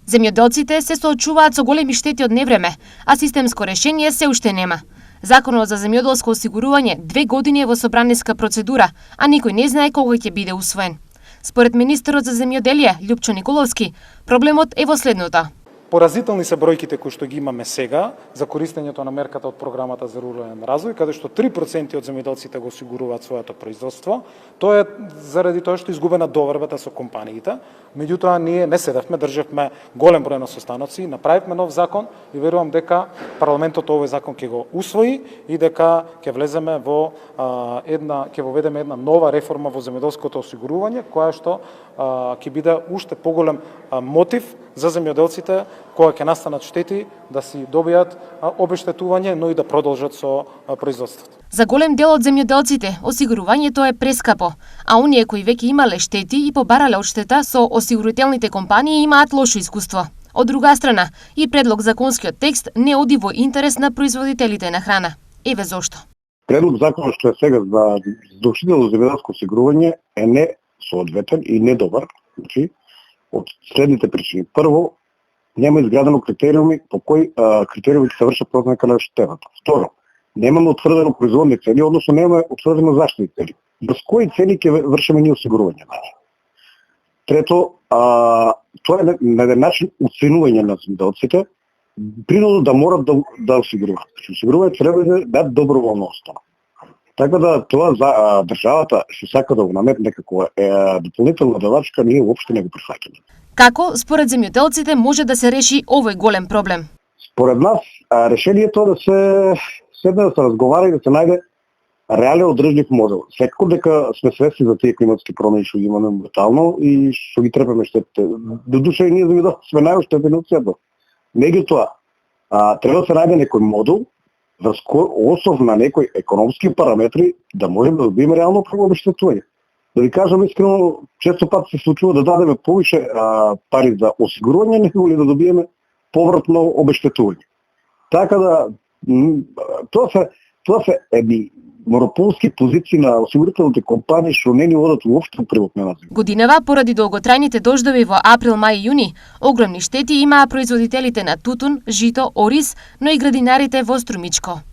Земјоделците се соочуваат со големи штети од невреме, а системско решение се уште нема. Законот за земјоделско осигурување 2 години е во собраниска процедура, а никој не знае кога ќе биде усвоен. Според министерот за земјоделие Љупчо Николовски, проблемот е во следното. Поразителни се бројките кои што ги имаме сега за користењето на мерката од програмата за рурален развој, каде што 3% од земјоделците го осигуруваат своето производство. Тоа е заради тоа што изгубена довербата со компаниите. Меѓутоа ние не седевме, држевме голем број на состаноци, направивме нов закон и верувам дека парламентот овој закон ќе го усвои и дека ќе влеземе во ќе воведеме една нова реформа во земјоделското осигурување, која што ќе биде уште поголем мотив за земјоделците кога ќе настанат штети да си добијат обештетување, но и да продолжат со производството. За голем дел од земјоделците осигурувањето е прескапо, а оние кои веќе имале штети и побарале одштета со осигурителните компании имаат лошо искуство. Од друга страна, и предлог законскиот текст не оди во интерес на производителите на храна. Еве зошто. Предлог закон што е сега за задолжително земјоделско осигурување е несоодветен и недобар, значи од следните причини. Прво, нема изградено критериуми по кои критериуми ќе се вршат проценка на штетата. Второ, немаме утврдено производни цени, односно немаме утврдено заштитни цени. Без кои цени ќе вршиме ние осигурување? Трето, тоа е на еден начин уценување на земјоделците, принудно да морат да осигуруваат. Осигурување треба да дадат доброволна основа. Така да тоа за државата што сака да го наметне како дополнителна давачка, ние уопште не го прифаќаме. Како според земјоделците може да се реши овој голем проблем? Според нас решението е да се седне да се разговара и да се најде реален одржлив модел. Секако дека сме свесни за тие климатски промени што ги имаме брутално и што ги трпеме штетите. До душа и ние земјоделците сме најоштетени од сето. Меѓутоа, треба да се најде некој модел за основ на некои економски параметри да можеме да добиеме реално обештетување. Да ви кажам искрено, често пат се случува да дадеме повише пари за осигурување, него ли да добиеме повратно обештетување. Така да тоа се едни монополски позиции на осигурителните компании што не ни водат уопште у прилог на нас. Годинава, поради долготрајните дождови во април, мај и јуни, огромни штети имаа производителите на тутун, жито, ориз, но и градинарите во Струмичко.